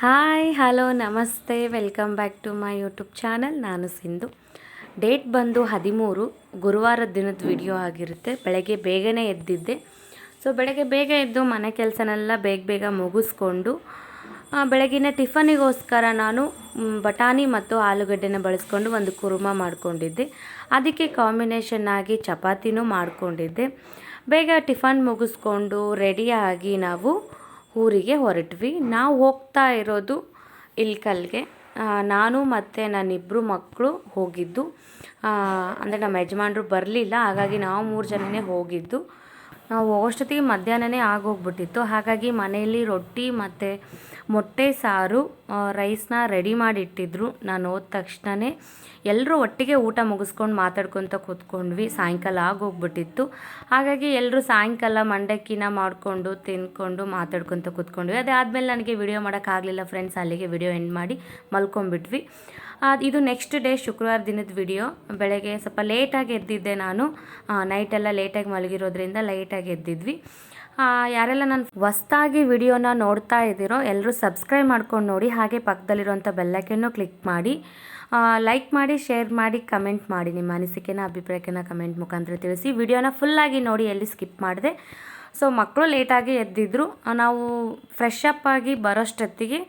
Hi hello ನಮಸ್ತೆ welcome back to my YouTube channel. ನಾನು Sindhu. Date ಬಂದು 13 ಗುರುವಾರದ ದಿನದ ವಿಡಿಯೋ ಆಗಿರುತ್ತೆ. ಬೆಳಗ್ಗೆ ಬೇಗನೆ ಎದ್ದಿದ್ದೆ. ಬೆಳಗ್ಗೆ ಬೇಗ ಎದ್ದು ಮನೆ ಕೆಲಸನೆಲ್ಲ ಬೇಗ ಮುಗಿಸ್ಕೊಂಡು ಬೆಳಗಿನ ಟಿಫನಿಗೋಸ್ಕರ ನಾನು ಬಟಾಣಿ ಮತ್ತು ಆಲೂಗಡ್ಡೆನ ಬಳಸ್ಕೊಂಡು ಒಂದು ಕುರ್ಮ ಮಾಡ್ಕೊಂಡಿದ್ದೆ. ಅದಕ್ಕೆ ಕಾಂಬಿನೇಷನ್ ಆಗಿ ಚಪಾತಿನೂ ಮಾಡ್ಕೊಂಡಿದ್ದೆ. ಬೇಗ ಟಿಫನ್ ಮುಗಿಸ್ಕೊಂಡು ರೆಡಿಯಾಗಿ ನಾವು ಊರಿಗೆ ಹೊರಟ್ವಿ. ನಾವು ಹೋಗ್ತಾ ಇರೋದು ಇಲ್ಕಲ್ಗೆ. ನಾನು ಮತ್ತು ನನ್ನಿಬ್ಬರು ಮಕ್ಕಳು ಹೋಗಿದ್ದು. ಅಂದರೆ ನಮ್ಮ ಯಜಮಾನರು ಬರಲಿಲ್ಲ, ಹಾಗಾಗಿ ನಾವು 3 ಜನನೇ ಹೋಗಿದ್ದು. ನಾವು ಹೋಗೋಷ್ಟೊತ್ತಿಗೆ ಮಧ್ಯಾಹ್ನನೇ ಆಗೋಗ್ಬಿಟ್ಟಿತ್ತು. ಹಾಗಾಗಿ ಮನೆಯಲ್ಲಿ ರೊಟ್ಟಿ ಮತ್ತು ಮೊಟ್ಟೆ ಸಾರು ರೈಸ್ನ ರೆಡಿ ಮಾಡಿಟ್ಟಿದ್ರು. ನಾನು ಹೋದ ತಕ್ಷಣವೇ ಎಲ್ಲರೂ ಒಟ್ಟಿಗೆ ಊಟ ಮುಗಿಸ್ಕೊಂಡು ಮಾತಾಡ್ಕೊತ ಕೂತ್ಕೊಂಡ್ವಿ. ಸಾಯಂಕಾಲ ಆಗೋಗ್ಬಿಟ್ಟಿತ್ತು. ಹಾಗಾಗಿ ಎಲ್ಲರೂ ಸಾಯಂಕಾಲ ಮಂಡಕ್ಕಿನ ಮಾಡಿಕೊಂಡು ತಿಂದ್ಕೊಂಡು ಮಾತಾಡ್ಕೊತ ಕೂತ್ಕೊಂಡ್ವಿ. ಅದಾದಮೇಲೆ ನನಗೆ ವಿಡಿಯೋ ಮಾಡೋಕ್ಕಾಗಲಿಲ್ಲ ಫ್ರೆಂಡ್ಸ್. ಅಲ್ಲಿಗೆ ವಿಡಿಯೋ ಎಂಡ್ ಮಾಡಿ ಮಲ್ಕೊಂಡ್ಬಿಟ್ವಿ. ಇದು ನೆಕ್ಸ್ಟ್ ಡೇ ಶುಕ್ರವಾರ ದಿನದ ವಿಡಿಯೋ. ಬೆಳಗ್ಗೆ ಸ್ವಲ್ಪ ಲೇಟಾಗಿ ಎದ್ದಿದ್ದೆ ನಾನು. ನೈಟೆಲ್ಲ ಲೇಟಾಗಿ ಮಲಗಿರೋದ್ರಿಂದ ಲೇಟಾಗಿ ಎದ್ದಿದ್ವಿ. ಯಾರೆಲ್ಲ ನಾನು ಹೊಸ್ದಾಗಿ ವಿಡಿಯೋನ ನೋಡ್ತಾ ಇದ್ದೀರೋ ಎಲ್ಲರೂ ಸಬ್ಸ್ಕ್ರೈಬ್ ಮಾಡ್ಕೊಂಡು ನೋಡಿ. ಹಾಗೆ ಪಕ್ಕದಲ್ಲಿರುವಂಥ ಬೆಲ್ಲೈಕನ್ನು ಕ್ಲಿಕ್ ಮಾಡಿ, ಲೈಕ್ ಮಾಡಿ, ಶೇರ್ ಮಾಡಿ, ಕಮೆಂಟ್ ಮಾಡಿ. ನಿಮ್ಮ ಅನಿಸಿಕೆನ ಅಭಿಪ್ರಾಯನ ಕಮೆಂಟ್ ಮುಖಾಂತರ ತಿಳಿಸಿ. ವಿಡಿಯೋನ ಫುಲ್ಲಾಗಿ ನೋಡಿ, ಎಲ್ಲಿ ಸ್ಕಿಪ್ ಮಾಡಿದೆ. ಮಕ್ಕಳು ಲೇಟಾಗಿ ಎದ್ದಿದ್ರು. ನಾವು ಫ್ರೆಶ್ ಅಪ್ ಆಗಿ ಬರೋಷ್ಟೊತ್ತಿಗೆ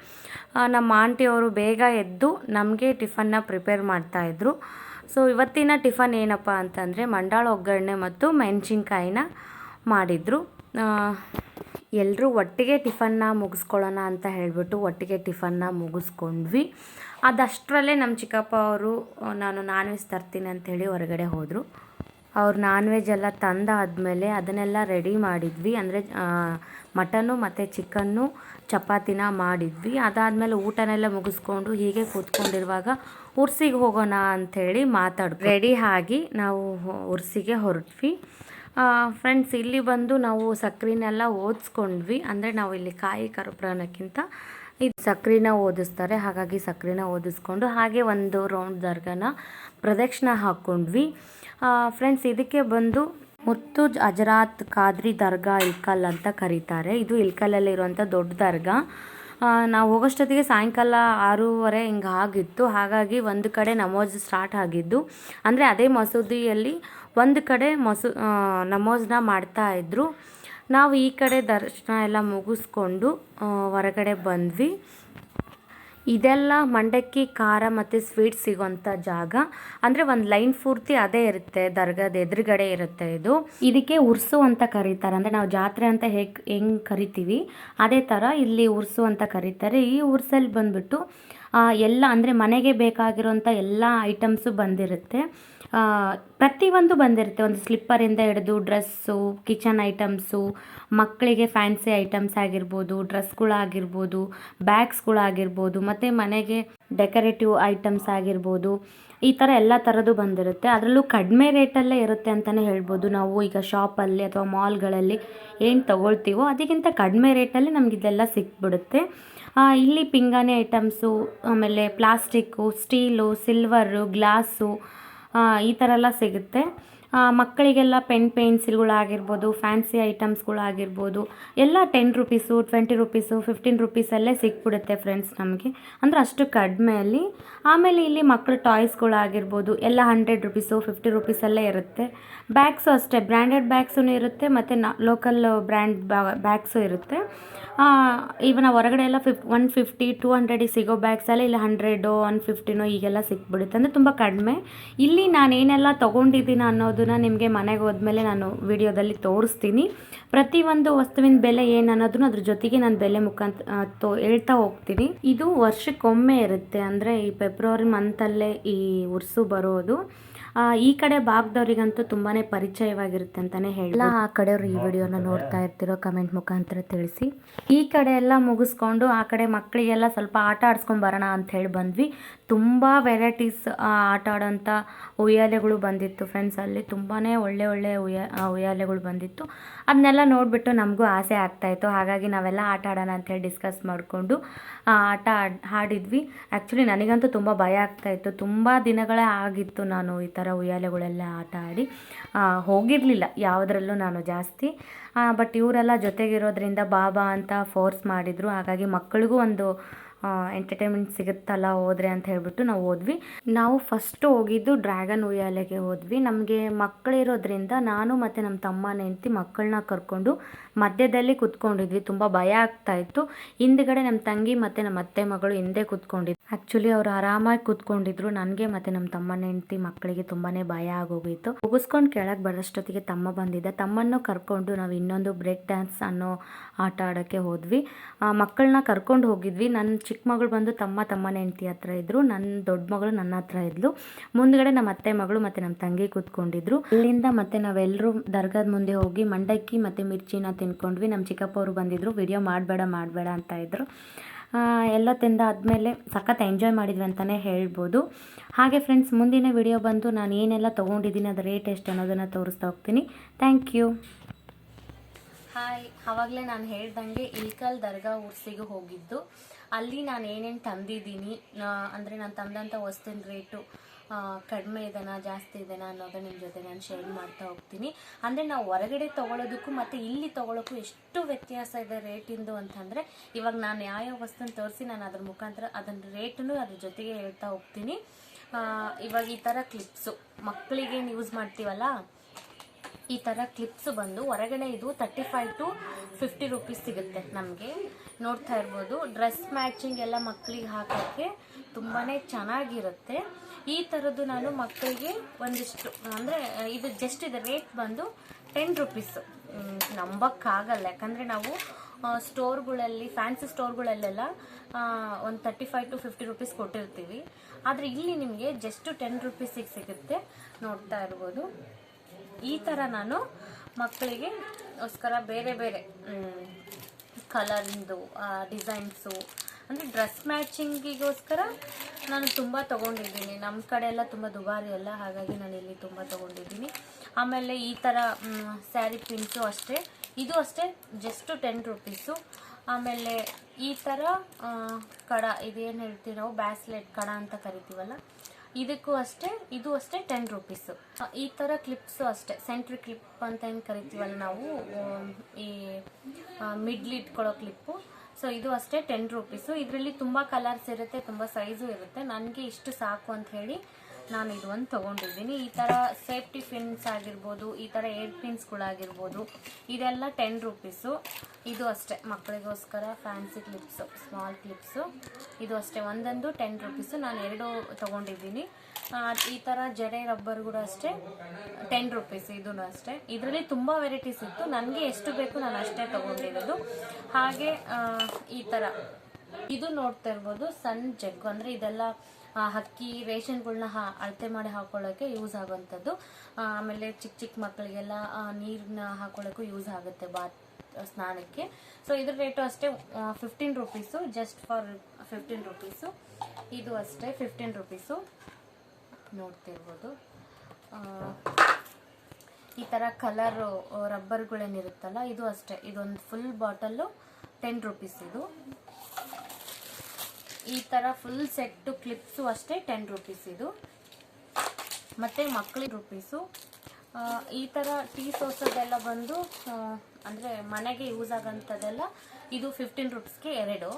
ನಮ್ಮ ಆಂಟಿಯವರು ಬೇಗ ಎದ್ದು ನಮಗೆ ಟಿಫನ್ನ ಪ್ರಿಪೇರ್ ಮಾಡ್ತಾಯಿದ್ರು. ಇವತ್ತಿನ ಟಿಫನ್ ಏನಪ್ಪ ಅಂತಂದರೆ ಮಂಡಾಳ ಒಗ್ಗರಣೆ ಮತ್ತು ಮೆಣಸಿನ್ಕಾಯಿನ ಮಾಡಿದರು. ಎಲ್ಲರೂ ಒಟ್ಟಿಗೆ ಟಿಫನ್ನ ಮುಗಿಸ್ಕೊಳ್ಳೋಣ ಅಂತ ಹೇಳಿಬಿಟ್ಟು ಒಟ್ಟಿಗೆ ಟಿಫನ್ನ ಮುಗಿಸ್ಕೊಂಡ್ವಿ. ಅದಷ್ಟರಲ್ಲೇ ನಮ್ಮ ಚಿಕ್ಕಪ್ಪ ಅವರು ನಾನು ನಾನ್ ವೆಜ್ ತರ್ತೀನಿ ಅಂಥೇಳಿ ಹೊರಗಡೆ ಹೋದರು. ಅವ್ರು ನಾನ್ ವೆಜ್ ಎಲ್ಲ ತಂದಾದಮೇಲೆ ಅದನ್ನೆಲ್ಲ ರೆಡಿ ಮಾಡಿದ್ವಿ. ಅಂದರೆ ಮಟನ್ನು ಮತ್ತು ಚಿಕನ್ನು ಚಪಾತಿನ ಮಾಡಿದ್ವಿ. ಅದಾದಮೇಲೆ ಊಟನೆಲ್ಲ ಮುಗಿಸ್ಕೊಂಡು ಹೀಗೆ ಕೂತ್ಕೊಂಡಿರುವಾಗ ಉರ್ಸಿಗೆ ಹೋಗೋಣ ಅಂಥೇಳಿ ರೆಡಿ ಆಗಿ ನಾವು ಉರ್ಸಿಗೆ ಹೊರಟ್ವಿ. ಫ್ರೆಂಡ್ಸ್, ಇಲ್ಲಿ ಬಂದು ನಾವು ಸಕ್ಕರೆನೆಲ್ಲ ಓದಿಸ್ಕೊಂಡ್ವಿ. ಅಂದರೆ ನಾವು ಇಲ್ಲಿ ಕಾಯಿ ಕರ್ಪೂರಕ್ಕಿಂತ ಇದು ಸಕ್ಕರೆನ ಓದಿಸ್ತಾರೆ, ಹಾಗಾಗಿ ಸಕ್ಕರೆನ ಓದಿಸ್ಕೊಂಡು ಹಾಗೆ ಒಂದು ರೌಂಡ್ ದರ್ಗಾನ ಪ್ರದಕ್ಷಿಣೆ ಹಾಕ್ಕೊಂಡ್ವಿ. ಫ್ರೆಂಡ್ಸ್, ಇದಕ್ಕೆ ಬಂದು ಮುತ್ತು ಹಜರಾತ್ ಖಾದ್ರಿ ದರ್ಗಾ ಇಲ್ಕಲ್ ಅಂತ ಕರೀತಾರೆ. ಇದು ಇಲ್ಕಲಲ್ಲಿರುವಂಥ ದೊಡ್ಡ ದರ್ಗಾ. ನಾವು ಹೋಗೋಷ್ಟೊತ್ತಿಗೆ ಸಾಯಂಕಾಲ 6:30 ಹಿಂಗೆ ಆಗಿತ್ತು. ಹಾಗಾಗಿ ಒಂದು ಕಡೆ ನಮಾಜ್ ಸ್ಟಾರ್ಟ್ ಆಗಿದ್ದು. ಅಂದರೆ ಅದೇ ಮಸೂದಿಯಲ್ಲಿ ಒಂದು ಕಡೆ ನಮಾಜ್ನ ಮಾಡ್ತಾಯಿದ್ರು. ನಾವು ಈ ಕಡೆ ದರ್ಶನ ಎಲ್ಲ ಮುಗಿಸ್ಕೊಂಡು ಹೊರಗಡೆ ಬಂದ್ವಿ. ಇದೆಲ್ಲ ಮಂಡಕ್ಕಿ, ಖಾರ ಮತ್ತು ಸ್ವೀಟ್ ಸಿಗೋಂಥ ಜಾಗ. ಅಂದರೆ ಒಂದು ಲೈನ್ ಪೂರ್ತಿ ಅದೇ ಇರುತ್ತೆ, ದರ್ಗಾದ ಎದುರುಗಡೆ ಇರುತ್ತೆ. ಇದಕ್ಕೆ ಉರ್ಸು ಅಂತ ಕರೀತಾರೆ. ಅಂದರೆ ನಾವು ಜಾತ್ರೆ ಅಂತ ಹೆಂಗೆ ಕರಿತೀವಿ ಅದೇ ಥರ ಇಲ್ಲಿ ಉರ್ಸು ಅಂತ ಕರೀತಾರೆ. ಈ ಉರ್ಸಲ್ಲಿ ಬಂದುಬಿಟ್ಟು ಎಲ್ಲ ಅಂದರೆ ಮನೆಗೆ ಬೇಕಾಗಿರೋಂಥ ಎಲ್ಲ ಐಟಮ್ಸು ಬಂದಿರುತ್ತೆ. ಪ್ರತಿಯೊಂದು ಬಂದಿರುತ್ತೆ. ಒಂದು ಸ್ಲಿಪ್ಪರಿಂದ ಹಿಡಿದು ಡ್ರೆಸ್ಸು, ಕಿಚನ್ ಐಟಮ್ಸು, ಮಕ್ಕಳಿಗೆ ಫ್ಯಾನ್ಸಿ ಐಟಮ್ಸ್ ಆಗಿರ್ಬೋದು, ಡ್ರೆಸ್ಗಳಾಗಿರ್ಬೋದು, ಬ್ಯಾಗ್ಸ್ಗಳಾಗಿರ್ಬೋದು, ಮತ್ತು ಮನೆಗೆ ಡೆಕೋರೇಟಿವ್ ಐಟಮ್ಸ್ ಆಗಿರ್ಬೋದು, ಈ ಥರ ಎಲ್ಲ ಥರದ್ದು ಬಂದಿರುತ್ತೆ. ಅದರಲ್ಲೂ ಕಡಿಮೆ ರೇಟಲ್ಲೇ ಇರುತ್ತೆ ಅಂತಲೇ ಹೇಳ್ಬೋದು. ನಾವು ಈಗ ಶಾಪಲ್ಲಿ ಅಥವಾ ಮಾಲ್ಗಳಲ್ಲಿ ಏನು ತೊಗೊಳ್ತೀವೋ ಅದಕ್ಕಿಂತ ಕಡಿಮೆ ರೇಟಲ್ಲಿ ನಮಗಿದೆಲ್ಲ ಸಿಕ್ಬಿಡುತ್ತೆ. ಇಲ್ಲಿ ಪಿಂಗಾಣಿ ಐಟಮ್ಸು, ಆಮೇಲೆ ಪ್ಲಾಸ್ಟಿಕ್ಕು, ಸ್ಟೀಲು, ಸಿಲ್ವರು, ಗ್ಲಾಸು, ಈ ಥರ ಎಲ್ಲ ಸಿಗುತ್ತೆ. ಮಕ್ಕಳಿಗೆಲ್ಲ ಪೆನ್ಸಿಲ್ಗಳಾಗಿರ್ಬೋದು, ಫ್ಯಾನ್ಸಿ ಐಟಮ್ಸ್ಗಳಾಗಿರ್ಬೋದು ಎಲ್ಲ 10 ರುಪೀಸು, 20 ರುಪೀಸು, 15 ರುಪೀಸಲ್ಲೇ ಸಿಕ್ಬಿಡುತ್ತೆ ಫ್ರೆಂಡ್ಸ್ ನಮಗೆ. ಅಂದರೆ ಅಷ್ಟು ಕಡಿಮೆಯಲ್ಲಿ. ಆಮೇಲೆ ಇಲ್ಲಿ ಮಕ್ಕಳ ಟಾಯ್ಸ್ಗಳಾಗಿರ್ಬೋದು ಎಲ್ಲ 100 ರುಪೀಸು, 50 ರುಪೀಸಲ್ಲೇ ಇರುತ್ತೆ. ಬ್ಯಾಗ್ಸು ಅಷ್ಟೇ, ಬ್ರ್ಯಾಂಡೆಡ್ ಬ್ಯಾಗ್ಸೂ ಇರುತ್ತೆ ಮತ್ತು ಲೋಕಲ್ ಬ್ರ್ಯಾಂಡ್ ಬ್ಯಾಗ್ಸು ಇರುತ್ತೆ. ಇವನ್ನ ಹೊರಗಡೆ ಎಲ್ಲ 150, 200 ಸಿಗೋ ಬ್ಯಾಗ್ಸಲ್ಲ ಇಲ್ಲಿ 100, 150 ಈಗೆಲ್ಲ ಸಿಕ್ಬಿಡುತ್ತೆ. ಅಂದರೆ ತುಂಬ ಕಡಿಮೆ. ಇಲ್ಲಿ ನಾನೇನೆಲ್ಲ ತೊಗೊಂಡಿದ್ದೀನಿ ಅನ್ನೋದನ್ನ ನಿಮಗೆ ಮನೆಗೆ ಹೋದ್ಮೇಲೆ ನಾನು ವಿಡಿಯೋದಲ್ಲಿ ತೋರಿಸ್ತೀನಿ. ಪ್ರತಿಯೊಂದು ವಸ್ತುವಿನ ಬೆಲೆ ಏನು ಅನ್ನೋದನ್ನು ಅದ್ರ ಜೊತೆಗೆ ನಾನು ಬೆಲೆ ಮುಖಾಂತರ ಹೇಳ್ತಾ ಹೋಗ್ತೀನಿ. ಇದು ವರ್ಷಕ್ಕೊಮ್ಮೆ ಇರುತ್ತೆ. ಅಂದರೆ ಈ ಫೆಬ್ರವರಿ ಮಂತಲ್ಲೇ ಈ ಉರ್ಸು ಬರೋದು. ಈ ಕಡೆ ಭಾಗದವ್ರಿಗಂತೂ ತುಂಬಾ ಪರಿಚಯವಾಗಿರುತ್ತೆ ಅಂತಲೇ ಹೇಳಿ. ಆ ಕಡೆಯವರು ಈ ವಿಡಿಯೋನ ನೋಡ್ತಾ ಇರ್ತಿರೋ ಕಮೆಂಟ್ ಮುಖಾಂತರ ತಿಳಿಸಿ. ಈ ಕಡೆ ಎಲ್ಲ ಮುಗಿಸ್ಕೊಂಡು ಆ ಕಡೆ ಮಕ್ಕಳಿಗೆಲ್ಲ ಸ್ವಲ್ಪ ಆಟ ಆಡಿಸ್ಕೊಂಡು ಬರೋಣ ಅಂತ ಹೇಳಿ ಬಂದ್ವಿ. ತುಂಬ ವೆರೈಟೀಸ್ ಆಟ ಆಡೋಂಥ ಉಯ್ಯಾಲೆಗಳು ಬಂದಿತ್ತು ಫ್ರೆಂಡ್ಸ್. ಅಲ್ಲಿ ತುಂಬಾ ಒಳ್ಳೆ ಉಯ್ಯಾಲೆಗಳು ಬಂದಿತ್ತು. ಅದನ್ನೆಲ್ಲ ನೋಡಿಬಿಟ್ಟು ನಮಗೂ ಆಸೆ ಆಗ್ತಾಯಿತ್ತು. ಹಾಗಾಗಿ ನಾವೆಲ್ಲ ಆಟ ಆಡೋಣ ಅಂಥೇಳಿ ಡಿಸ್ಕಸ್ ಮಾಡಿಕೊಂಡು ಆಟ ಆಡಿದ್ವಿ. ಆ್ಯಕ್ಚುಲಿ ನನಗಂತೂ ತುಂಬ ಭಯ ಆಗ್ತಾಯಿತ್ತು. ತುಂಬ ದಿನಗಳೇ ಆಗಿತ್ತು ನಾನು ಈ ಥರ ಉಯ್ಯಾಲೆಗಳೆಲ್ಲ ಆಟ ಆಡಿ. ಹೋಗಿರಲಿಲ್ಲ ಯಾವುದರಲ್ಲೂ ನಾನು ಜಾಸ್ತಿ. ಬಟ್ ಇವರೆಲ್ಲ ಜೊತೆಗಿರೋದ್ರಿಂದ ಬಾಬಾ ಅಂತ ಫೋರ್ಸ್ ಮಾಡಿದರು. ಹಾಗಾಗಿ ಮಕ್ಕಳಿಗೂ ಒಂದು ಎಂಟರ್ಟೈನ್ಮೆಂಟ್ ಸಿಗುತ್ತಲ್ಲ ಹೋದರೆ ಅಂತ ಹೇಳ್ಬಿಟ್ಟು ನಾವು ಹೋದ್ವಿ. ನಾವು ಫಸ್ಟು ಹೋಗಿದ್ದು ಡ್ರ್ಯಾಗನ್ ಉಯ್ಯಾಲೆಗೆ ಹೋದ್ವಿ. ನಮಗೆ ಮಕ್ಕಳಿರೋದ್ರಿಂದ ನಾನು ಮತ್ತು ನಮ್ಮ ತಮ್ಮನ ಹೆಂಡ್ತಿ ಮಕ್ಕಳನ್ನ ಕರ್ಕೊಂಡು ಮಧ್ಯದಲ್ಲಿ ಕುತ್ಕೊಂಡಿದ್ವಿ. ತುಂಬ ಭಯ ಆಗ್ತಾಯಿತ್ತು. ಹಿಂದ್ಗಡೆ ನಮ್ಮ ತಂಗಿ ಮತ್ತು ನಮ್ಮ ಅತ್ತೆ ಮಗಳು ಹಿಂದೆ ಕೂತ್ಕೊಂಡಿದ್ರು. ಆ್ಯಕ್ಚುಲಿ ಅವರು ಆರಾಮಾಗಿ ಕೂತ್ಕೊಂಡಿದ್ರು. ನನಗೆ ಮತ್ತು ನಮ್ಮ ತಮ್ಮನ ಹೆಂಡ್ತಿ ಮಕ್ಕಳಿಗೆ ತುಂಬಾ ಭಯ ಆಗೋಗಿತ್ತು. ಮುಗಿಸ್ಕೊಂಡು ಕೆಳಗೆ ಬರೋಷ್ಟೊತ್ತಿಗೆ ತಮ್ಮ ಬಂದಿದ್ದ. ತಮ್ಮನ್ನು ಕರ್ಕೊಂಡು ನಾವು ಇನ್ನೊಂದು ಬ್ರೇಕ್ ಡ್ಯಾನ್ಸ್ ಅನ್ನೋ ಆಟ ಆಡೋಕ್ಕೆ ಹೋದ್ವಿ. ಮಕ್ಕಳನ್ನ ಕರ್ಕೊಂಡು ಹೋಗಿದ್ವಿ. ನನ್ನ ಚಿಕ್ಕ ಮಗಳು ಬಂದು ತಮ್ಮನ ಹೆಂಡ್ತಿ ಹತ್ರ ಇದ್ದರು. ನನ್ನ ದೊಡ್ಡ ಮಗಳು ನನ್ನ ಹತ್ರ ಇದ್ಲು. ಮುಂದ್ಗಡೆ ನಮ್ಮ ಅತ್ತೆ ಮಗಳು ಮತ್ತು ನಮ್ಮ ತಂಗಿ ಕೂತ್ಕೊಂಡಿದ್ರು. ಅಲ್ಲಿಂದ ಮತ್ತೆ ನಾವೆಲ್ಲರೂ ದರ್ಗಾದ ಮುಂದೆ ಹೋಗಿ ಮಂಡಕ್ಕಿ ಮತ್ತು ಮಿರ್ಚಿನ ತಿನ್ಕೊಂಡ್ವಿ. ನಮ್ಮ ಚಿಕ್ಕಪ್ಪ ಅವರು ಬಂದಿದ್ರು. ವಿಡಿಯೋ ಮಾಡಬೇಡ ಅಂತ ಇದ್ರು. ಎಲ್ಲ ತಿಂದಾದ್ಮೇಲೆ ಸಖತ್ ಎಂಜಾಯ್ ಮಾಡಿದ್ವಿ ಅಂತಲೇ ಹೇಳ್ಬೋದು. ಹಾಗೆ ಫ್ರೆಂಡ್ಸ್, ಮುಂದಿನ ವಿಡಿಯೋ ಬಂದು ನಾನು ಏನೆಲ್ಲ ತೊಗೊಂಡಿದ್ದೀನಿ, ಅದು ರೇಟ್ ಎಷ್ಟು ಅನ್ನೋದನ್ನು ತೋರಿಸ್ತಾ ಹೋಗ್ತೀನಿ. Thank you. ಹಾಯ್, ಆವಾಗಲೇ ನಾನು ಹೇಳ್ದಂಗೆ ಇಲ್ಕಲ್ ದರ್ಗಾ ಉರ್ಸಿಗೆ ಹೋಗಿದ್ದು. ಅಲ್ಲಿ ನಾನು ಏನೇನು ತಂದಿದ್ದೀನಿ, ಅಂದರೆ ನಾನು ತಂದಂಥ ವಸ್ತುವಿನ ರೇಟು ಕಡಿಮೆ ಇದೆನಾ ಜಾಸ್ತಿ ಇದೆನಾ ಅನ್ನೋದು ನಿಮ್ಮ ಜೊತೆ ನಾನು ಶೇರ್ ಮಾಡ್ತಾ ಹೋಗ್ತೀನಿ. ಅಂದರೆ ನಾವು ಹೊರಗಡೆ ತೊಗೊಳೋದಕ್ಕೂ ಮತ್ತು ಇಲ್ಲಿ ತೊಗೊಳೋಕ್ಕೂ ಎಷ್ಟು ವ್ಯತ್ಯಾಸ ಇದೆ ರೇಟಿಂದು ಅಂತಂದರೆ, ಇವಾಗ ನಾನು ಯಾವ ವಸ್ತುನ ತೋರಿಸಿ ನಾನು ಅದ್ರ ಮುಖಾಂತರ ಅದನ್ನ ರೇಟನ್ನು ಅದ್ರ ಜೊತೆಗೆ ಹೇಳ್ತಾ ಹೋಗ್ತೀನಿ. ಇವಾಗ ಈ ಥರ ಕ್ಲಿಪ್ಸು ಮಕ್ಕಳಿಗೇನು ಯೂಸ್ ಮಾಡ್ತೀವಲ್ಲ, ಈ ಥರ ಕ್ಲಿಪ್ಸು ಬಂದು ಹೊರಗಡೆ ಇದು 35 to 50 ರೂಪೀಸ್ ಸಿಗುತ್ತೆ ನಮಗೆ. ನೋಡ್ತಾ ಇರ್ಬೋದು. ಡ್ರೆಸ್ ಮ್ಯಾಚಿಂಗ್ ಎಲ್ಲ ಮಕ್ಕಳಿಗೆ ಹಾಕೋಕ್ಕೆ ತುಂಬಾ ಚೆನ್ನಾಗಿರುತ್ತೆ. ಈ ಥರದ್ದು ನಾನು ಮಕ್ಕಳಿಗೆ ಒಂದಿಷ್ಟು, ಅಂದರೆ ಇದು ಜಸ್ಟ್ ಇದು ರೇಟ್ ಬಂದು 10 ರೂಪೀಸು. ನಂಬಕ್ಕಾಗಲ್ಲ, ಯಾಕಂದರೆ ನಾವು ಸ್ಟೋರ್ಗಳಲ್ಲಿ, ಫ್ಯಾನ್ಸಿ ಸ್ಟೋರ್ಗಳಲ್ಲೆಲ್ಲ ಒಂದು 35 to 50 ರೂಪೀಸ್ ಕೊಟ್ಟಿರ್ತೀವಿ. ಆದರೆ ಇಲ್ಲಿ ನಿಮಗೆ ಜಸ್ಟ್ 10 ರೂಪೀಸಿಗೆ ಸಿಗುತ್ತೆ. ನೋಡ್ತಾ ಇರ್ಬೋದು. ಈ ಥರ ನಾನು ಮಕ್ಕಳಿಗೆ ಗೋಸ್ಕರ ಬೇರೆ ಬೇರೆ ಕಲರಿಂದು ಡಿಸೈನ್ಸು, ಅಂದರೆ ಡ್ರೆಸ್ ಮ್ಯಾಚಿಂಗಿಗೋಸ್ಕರ ನಾನು ತುಂಬ ತೊಗೊಂಡಿದ್ದೀನಿ. ನಮ್ಮ ಕಡೆ ಎಲ್ಲ ತುಂಬ ದುಬಾರಿ ಅಲ್ಲ, ಹಾಗಾಗಿ ನಾನು ಇಲ್ಲಿ ತುಂಬ ತೊಗೊಂಡಿದ್ದೀನಿ. ಆಮೇಲೆ ಈ ಥರ ಸ್ಯಾರಿ ಪಿನ್ಸು ಅಷ್ಟೇ, ಇದು ಅಷ್ಟೇ ಜಸ್ಟ್ 10 ರೂಪೀಸು. ಆಮೇಲೆ ಈ ಥರ ಕಡ, ಇದೇನು ಹೇಳ್ತೀವಿ ನಾವು ಬ್ಯಾಸ್ಲೆಟ್ ಕಡ ಅಂತ ಕರಿತೀವಲ್ಲ, ಇದಕ್ಕೂ ಅಷ್ಟೇ, ಇದು ಅಷ್ಟೇ 10 ರೂಪೀಸು. ಈ ಥರ ಕ್ಲಿಪ್ಸು ಅಷ್ಟೇ, ಸೆಂಟ್ರಿ ಕ್ಲಿಪ್ ಅಂತ ಏನು ಕರಿತೀವಲ್ಲ ನಾವು, ಈ ಮಿಡ್ಲ್ ಇಟ್ಕೊಳ್ಳೋ ಕ್ಲಿಪ್ಪು. ಸೊ ಇದು ಅಷ್ಟೇ 10 ರೂಪೀಸು. ಇದರಲ್ಲಿ ತುಂಬ ಕಲರ್ಸ್ ಇರುತ್ತೆ, ತುಂಬ ಸೈಜು ಇರುತ್ತೆ. ನನಗೆ ಇಷ್ಟು ಸಾಕು ಅಂತ ಹೇಳಿ ನಾನು ಇದು ಒಂದು ತೊಗೊಂಡಿದ್ದೀನಿ. ಈ ಥರ ಸೇಫ್ಟಿ ಪಿನ್ಸ್ ಆಗಿರ್ಬೋದು, ಈ ಥರ ಏರ್ ಪಿನ್ಸ್ಗಳಾಗಿರ್ಬೋದು, ಇದೆಲ್ಲ 10 ರೂಪೀಸು. ಇದು ಅಷ್ಟೇ ಮಕ್ಕಳಿಗೋಸ್ಕರ ಫ್ಯಾನ್ಸಿ ಕ್ಲಿಪ್ಸು, ಸ್ಮಾಲ್ ಕ್ಲಿಪ್ಸು. ಇದು ಅಷ್ಟೇ ಒಂದೊಂದು 10 ರೂಪೀಸು. ನಾನು 2 ತೊಗೊಂಡಿದ್ದೀನಿ. ಈ ಥರ ಜಡೆ ರಬ್ಬರ್ಗಳು ಅಷ್ಟೇ 10 ರೂಪೀಸ್. ಇದೂ ಅಷ್ಟೇ. ಇದರಲ್ಲಿ ತುಂಬ ವೆರೈಟೀಸ್ ಇತ್ತು. ನನಗೆ ಎಷ್ಟು ಬೇಕು ನಾನು ಅಷ್ಟೇ ತೊಗೊಂಡಿರೋದು. ಹಾಗೆ ಈ ಥರ ಇದು ನೋಡ್ತಾ ಇರ್ಬೋದು, ಸಣ್ಣ ಜಗ್ಗು, ಅಂದರೆ ಇದೆಲ್ಲ ಅಕ್ಕಿ ರೇಷನ್ಗಳನ್ನ ಅಳತೆ ಮಾಡಿ ಹಾಕೊಳ್ಳೋಕ್ಕೆ ಯೂಸ್ ಆಗುವಂಥದ್ದು. ಆಮೇಲೆ ಚಿಕ್ಕ ಮಕ್ಕಳಿಗೆಲ್ಲ ನೀರನ್ನ ಹಾಕೊಳ್ಳೋಕ್ಕೂ ಯೂಸ್ ಆಗುತ್ತೆ ಸ್ನಾನಕ್ಕೆ. ಸೊ ಇದ್ರ ರೇಟು ಅಷ್ಟೇ 15 ರೂಪೀಸು, ಜಸ್ಟ್ ಫಾರ್ 15 ರೂಪೀಸು. ಇದು ಅಷ್ಟೇ 15 ರೂಪೀಸು. ನೋಡ್ತಿರ್ಬೋದು. ಈ ಥರ ಕಲರು ರಬ್ಬರ್ಗಳೇನಿರುತ್ತಲ್ಲ, ಇದು ಅಷ್ಟೇ. ಇದೊಂದು ಫುಲ್ ಬಾಟಲ್ಲು 10 ರೂಪೀಸ್ ಇದು. ಈ ಥರ ಫುಲ್ ಸೆಟ್ಟು ಕ್ಲಿಪ್ಸು ಅಷ್ಟೇ 10 ರೂಪೀಸ್ ಇದು. ಮತ್ತು ಮಕ್ಕಳಿಗೆ ರೂಪೀಸು. ಈ ಥರ ಟೀ ಸೋಸೋದೆಲ್ಲ ಬಂದು, ಅಂದರೆ ಮನೆಗೆ ಯೂಸ್ ಆಗೋಂಥದ್ದೆಲ್ಲ ಇದು 15 ರೂಪೀಸ್ಗೆ 2.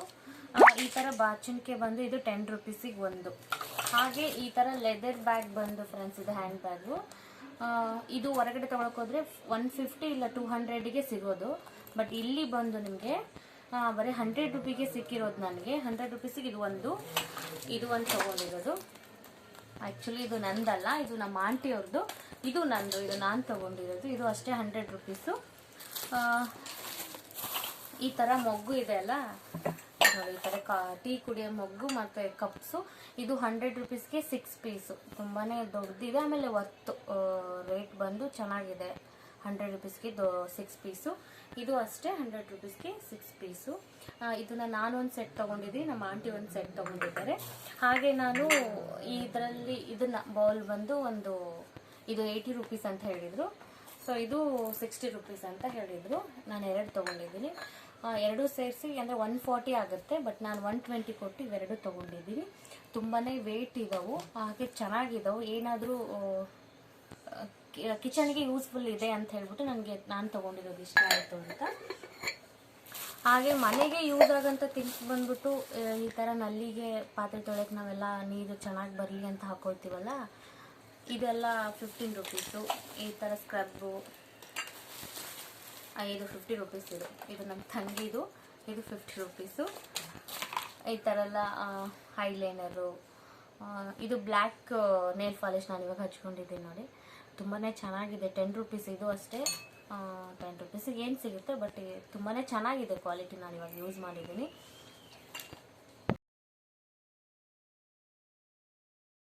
ಈ ಥರ ಬಾಚಣಿಕೆ ಬಂದು ಇದು 10 ರೂಪೀಸಿಗೆ 1. ಹಾಗೆ ಈ ಥರ ಲೆದರ್ ಬ್ಯಾಗ್ ಬಂದು ಫ್ರೆಂಡ್ಸ್, ಇದು ಹ್ಯಾಂಡ್ ಬ್ಯಾಗು. ಇದು ಹೊರಗಡೆ ತೊಗೊಳಕೋದ್ರೆ 150 ಇಲ್ಲ 200ಗೆ ಸಿಗೋದು. ಬಟ್ ಇಲ್ಲಿ ಬಂದು ನಿಮಗೆ ಬರೀ 100 ರೂಪಿಗೆ ಸಿಕ್ಕಿರೋದು ನನಗೆ. 100 ರೂಪೀಸಿಗೆ ಇದು ಒಂದು ತೊಗೊಂಡಿರೋದು. ಆ್ಯಕ್ಚುಲಿ ಇದು ನಂದಲ್ಲ, ಇದು ನಮ್ಮ ಆಂಟಿಯವ್ರದ್ದು. ಇದು ನಂದು, ಇದು ನಾನು ತೊಗೊಂಡಿರೋದು. ಇದು ಅಷ್ಟೇ 100 ರೂಪೀಸು. ಈ ಥರ ಮೊಗ್ಗು ಇದೆ ಅಲ್ಲ ನೋಡಿ, ಈ ಥರ ಟೀ ಕುಡಿಯೋ ಮೊಗ್ಗು ಮತ್ತು ಕಪ್ಸು. ಇದು 100 ರೂಪೀಸ್ಗೆ 6 ಪೀಸು. ತುಂಬಾ ದೊಡ್ಡದಿದೆ. ಆಮೇಲೆ ವರ್ತು ರೇಟ್ ಬಂದು ಚೆನ್ನಾಗಿದೆ. 100 ರೂಪೀಸ್ಗೆ 6 ಪೀಸು. ಇದು ಅಷ್ಟೇ 100 ರೂಪೀಸ್ಗೆ 6 ಪೀಸು. ಇದನ್ನು ನಾನು ಒಂದು ಸೆಟ್ ತೊಗೊಂಡಿದ್ದೀನಿ, ನಮ್ಮ ಆಂಟಿ ಒಂದು ಸೆಟ್ ತೊಗೊಂಡಿದ್ದಾರೆ. ಹಾಗೆ ನಾನು ಇದರಲ್ಲಿ ಇದನ್ನು ಬೌಲ್ ಬಂದು ಇದು 80 ರೂಪೀಸ್ ಅಂತ ಹೇಳಿದರು. ಸೊ ಇದು 60 ರೂಪೀಸ್ ಅಂತ ಹೇಳಿದರು. ನಾನು 2 ತೊಗೊಂಡಿದ್ದೀನಿ. 2 ಸೇರಿಸಿ ಅಂದರೆ 140 ಆಗುತ್ತೆ. ಬಟ್ ನಾನು 120 ಕೊಟ್ಟು ಇವೆರಡು ತೊಗೊಂಡಿದ್ದೀನಿ. ತುಂಬಾ ವೇಟ್ ಇದ್ದವು, ಹಾಗೆ ಚೆನ್ನಾಗಿದ್ದವು. ಏನಾದರೂ ಕಿಚನ್ಗೆ ಯೂಸ್ಫುಲ್ ಇದೆ ಅಂತ ಹೇಳ್ಬಿಟ್ಟು ನಾನು ತೊಗೊಂಡಿರೋದು ಇಷ್ಟ ಆಯಿತು ಅಂತ. ಹಾಗೆ ಮನೆಗೆ ಯೂಸ್ ಆಗೋಂಥ ಥಿಂಗ್ಸ್ ಬಂದ್ಬಿಟ್ಟು ಈ ಥರ ನಲ್ಲಿಗೆ ಪಾತ್ರೆ ತೊಳೆಯೋಕೆ ನಾವೆಲ್ಲ ನೀರು ಚೆನ್ನಾಗಿ ಬರಲಿ ಅಂತ ಹಾಕ್ಕೊಳ್ತೀವಲ್ಲ, ಇದೆಲ್ಲ 15 ರುಪೀಸು. ಈ ಥರ ಸ್ಕ್ರಬ್ಬು ಇದು 50 ರುಪೀಸ್. ಇದು ನಮ್ಮ ತಂಗಿದು, ಇದು 50 ರುಪೀಸು. ಈ ಥರ ಎಲ್ಲ ಐಲೈನರು, ಇದು ಬ್ಲ್ಯಾಕ್ ನೇಲ್ ಪಾಲಿಶ್ ನಾನು ಇವಾಗ ಹಚ್ಕೊಂಡಿದ್ದೀನಿ ನೋಡಿ, ತುಂಬಾ ಚೆನ್ನಾಗಿದೆ. 10 ರುಪೀಸ್ ಇದು ಅಷ್ಟೇ. 10 ರುಪೀಸಿಗೆ ಏನು ಸಿಗುತ್ತೆ, ಬಟ್ ತುಂಬಾ ಚೆನ್ನಾಗಿದೆ ಕ್ವಾಲಿಟಿ. ನಾನು ಇವಾಗ ಯೂಸ್ ಮಾಡಿದ್ದೀನಿ.